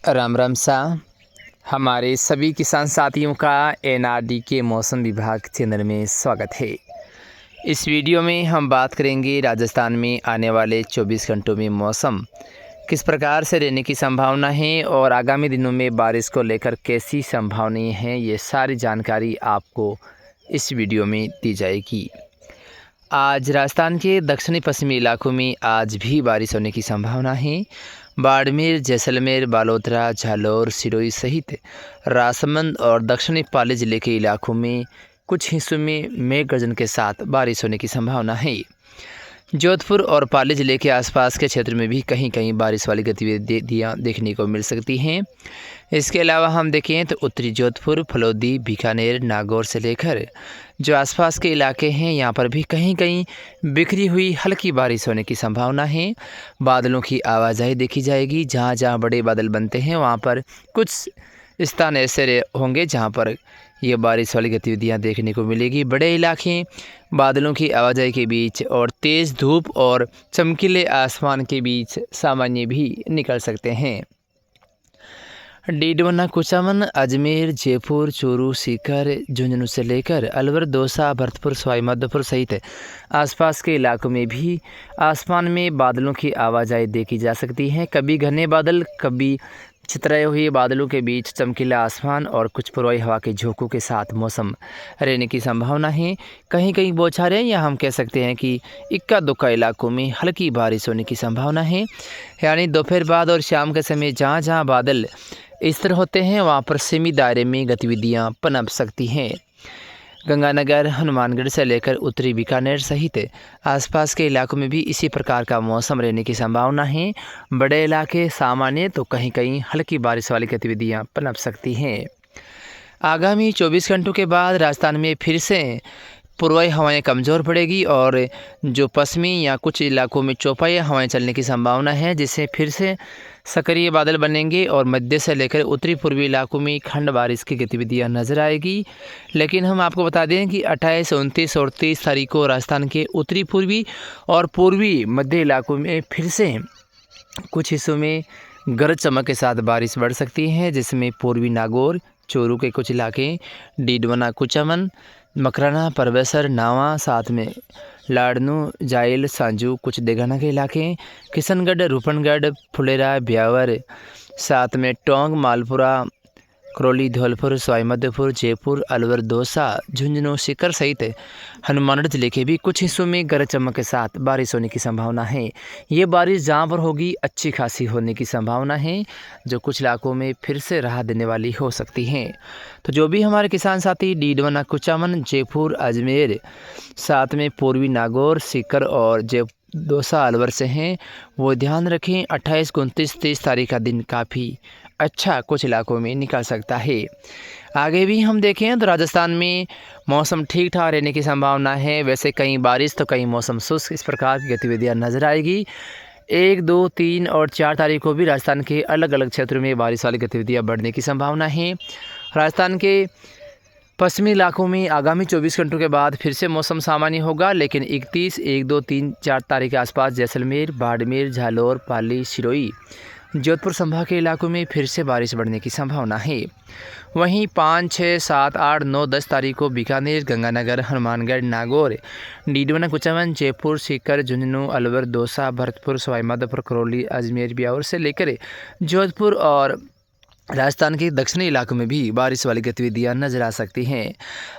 राम राम सा हमारे सभी किसान साथियों का एनआरडी के मौसम विभाग चैनल में स्वागत है। इस वीडियो में हम बात करेंगे राजस्थान में आने वाले 24 घंटों में मौसम किस प्रकार से रहने की संभावना है और आगामी दिनों में बारिश को लेकर कैसी संभावनाएं हैं, ये सारी जानकारी आपको इस वीडियो में दी जाएगी। आज राजस्थान के दक्षिणी पश्चिमी इलाकों में आज भी बारिश होने की संभावना है। बाड़मेर, जैसलमेर, बालोतरा, झालोर, सिरोही सहित राजसमंद और दक्षिणी पाली जिले के इलाकों में कुछ हिस्सों में मेघ गर्जन के साथ बारिश होने की संभावना है। जोधपुर और पाली जिले के आसपास के क्षेत्र में भी कहीं कहीं बारिश वाली गतिविधियाँ देखने को मिल सकती हैं। इसके अलावा हम देखें तो उत्तरी जोधपुर, फलोदी, बीकानेर, नागौर से लेकर जो आसपास के इलाके हैं, यहाँ पर भी कहीं कहीं बिखरी हुई हल्की बारिश होने की संभावना है। बादलों की आवाजाही देखी जाएगी। जहाँ जहाँ बड़े बादल बनते हैं वहाँ पर कुछ स्थान ऐसे होंगे जहाँ पर ये बारिश वाली गतिविधियाँ देखने को मिलेगी। बड़े इलाके बादलों की आवाजाही के बीच और तेज़ धूप और चमकीले आसमान के बीच सामान्य भी निकल सकते हैं। डीडवाना, कुचामन, अजमेर, जयपुर, चूरू, सीकर, झुंझुनू से लेकर अलवर, दौसा, भरतपुर, सवाई माधोपुर सहित आसपास के इलाकों में भी आसमान में बादलों की आवाजाही देखी जा सकती है। कभी घने बादल, कभी छितराए हुए बादलों के बीच चमकीला आसमान और कुछ पूर्वी हवा के झोंकों के साथ मौसम रहने की संभावना है। कहीं कहीं बौछारें या हम कह सकते हैं कि इक्का दुक्का इलाकों में हल्की बारिश होने की संभावना है। यानी दोपहर बाद और शाम के समय जहाँ जहाँ बादल स्थिर होते हैं वहाँ पर सीमित दायरे में गतिविधियाँ पनप सकती हैं। गंगानगर, हनुमानगढ़ से लेकर उत्तरी बीकानेर सहित आसपास के इलाकों में भी इसी प्रकार का मौसम रहने की संभावना है। बड़े इलाके सामान्य तो कहीं कहीं हल्की बारिश वाली गतिविधियां पनप सकती हैं। आगामी 24 घंटों के बाद राजस्थान में फिर से पूर्वी हवाएं कमज़ोर पड़ेगी और जो पश्चिमी या कुछ इलाकों में चौपाई हवाएं चलने की संभावना है, जिससे फिर से सक्रिय बादल बनेंगे और मध्य से लेकर उत्तरी पूर्वी इलाकों में खंड बारिश की गतिविधियां नजर आएगी। लेकिन हम आपको बता दें कि 28, 29 और 30 तारीख को राजस्थान के उत्तरी पूर्वी और पूर्वी मध्य इलाकों में फिर से कुछ हिस्सों में गरज चमक के साथ बारिश बढ़ सकती है, जिसमें पूर्वी नागौर, चूरू के कुछ इलाके, डीडवाना, कुचामन, मकराना, परवेसर, नावा, साथ में लाड़नू, जाइल, सांजू, कुछ देगाना के इलाके, किशनगढ़, रूपनगढ़, फुलेरा, ब्यावर, साथ में टोंक, मालपुरा, करौली, धौलपुर, सवाई माधोपुर, जयपुर, अलवर, दौसा, झुंझुनू, सीकर सहित हनुमानगढ़ जिले के भी कुछ हिस्सों में गरज चमक के साथ बारिश होने की संभावना है। ये बारिश जहाँ पर होगी अच्छी खासी होने की संभावना है, जो कुछ इलाकों में फिर से राहत देने वाली हो सकती हैं। तो जो भी हमारे किसान साथी डीडवाना, कुचामन, जयपुर, अजमेर, साथ में पूर्वी नागौर, सीकर और दौसा, अलवर से हैं, वो ध्यान रखें 28, 29, 30 तारीख का दिन काफ़ी अच्छा कुछ इलाकों में निकल सकता है। आगे भी हम देखें तो राजस्थान में मौसम ठीक ठाक रहने की संभावना है। वैसे कहीं बारिश तो कहीं मौसम शुष्क, इस प्रकार की गतिविधियां नजर आएगी। 1, 2, 3 और 4 तारीख को भी राजस्थान के अलग अलग क्षेत्रों में बारिश वाली गतिविधियां बढ़ने की संभावना है। राजस्थान के पश्चिमी इलाकों में आगामी 24 घंटों के बाद फिर से मौसम सामान्य होगा, लेकिन 31, 1, 2, 3, 4 तारीख के आसपास जैसलमेर, बाड़मेर, झालोर, पाली, सिरोही, जोधपुर संभाग के इलाकों में फिर से बारिश बढ़ने की संभावना है। वहीं 5, 6, 7, 8, 9, 10 तारीख को बीकानेर, गंगानगर, हनुमानगढ़, नागौर, डीडवाना, कुचामन, जयपुर, सीकर, झुंझुनू, अलवर, दौसा, भरतपुर, सवाई माधोपुर, करौली, अजमेर, ब्यावर से लेकर जोधपुर और राजस्थान के दक्षिणी इलाकों में भी बारिश वाली गतिविधियां नजर आ सकती हैं।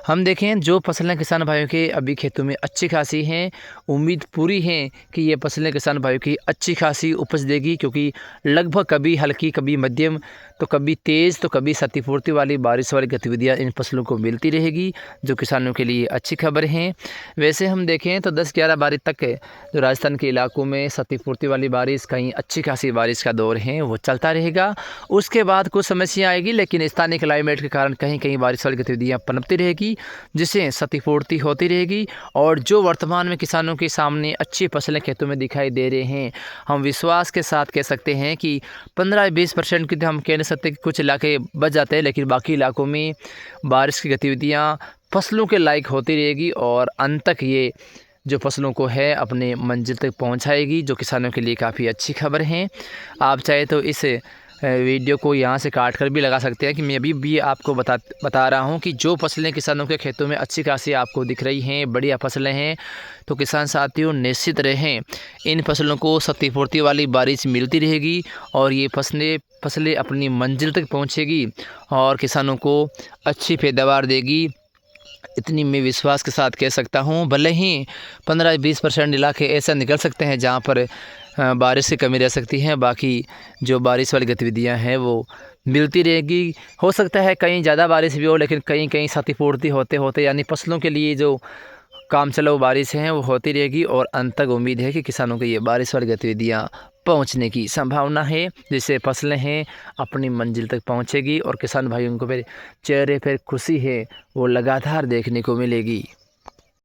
हम देखें जो फसलें किसान भाइयों के अभी खेतों में अच्छी खासी हैं, उम्मीद पूरी है कि ये फसलें किसान भाइयों की अच्छी खासी उपज देगी, क्योंकि लगभग कभी हल्की, कभी मध्यम, तो कभी तेज़, तो कभी क्षतिपूर्ति वाली बारिश वाली गतिविधियां इन फसलों को मिलती रहेगी, जो किसानों के लिए अच्छी खबर है। वैसे हम देखें तो 10-11 बारिश तक जो राजस्थान के इलाकों में क्षतिपूर्ति वाली बारिश, कहीं अच्छी खासी बारिश का दौर है वो चलता रहेगा। उसके बाद कुछ समस्या आएगी, लेकिन स्थानीय क्लाइमेट के कारण कहीं कहीं बारिश वाली गतिविधियां पनपती रहेगी, जिससे क्षतिपूर्ति होती रहेगी। और जो वर्तमान में किसानों के सामने अच्छी फसलें खेतों में दिखाई दे रहे हैं, हम विश्वास के साथ कह सकते हैं कि 15-20% की हम कह नहीं सकते कि कुछ इलाके बच जाते हैं, लेकिन बाकी इलाकों में बारिश की गतिविधियां फसलों के लायक होती रहेगी और अंत तक ये जो फसलों को है अपने मंजिल तक पहुंचाएगी, जो किसानों के लिए काफ़ी अच्छी खबर है। आप चाहे तो इस वीडियो को यहाँ से काट कर भी लगा सकते हैं कि मैं अभी भी आपको बता रहा हूँ कि जो फसलें किसानों के खेतों में अच्छी खासी आपको दिख रही हैं, बढ़िया फसलें हैं, तो किसान साथियों निश्चित रहें, इन फसलों को क्षतिपूर्ति वाली बारिश मिलती रहेगी और ये फसलें अपनी मंजिल तक पहुँचेगी और किसानों को अच्छी पैदावार देगी। इतनी मैं विश्वास के साथ कह सकता हूँ। भले ही 15-20% इलाके ऐसा निकल सकते हैं जहाँ पर बारिश की कमी रह सकती है, बाकी जो बारिश वाली गतिविधियाँ हैं वो मिलती रहेगी। हो सकता है कहीं ज़्यादा बारिश भी हो, लेकिन कहीं कहीं क्षतिपूर्ति होते होते यानी फसलों के लिए जो काम चलाऊ बारिश हैं वो होती रहेगी और अंत तक उम्मीद है कि किसानों को ये बारिश वाली गतिविधियाँ पहुंचने की संभावना है, जिससे फसलें हैं अपनी मंजिल तक पहुंचेगी और किसान भाइयों को फिर चेहरे पर खुशी है वो लगातार देखने को मिलेगी।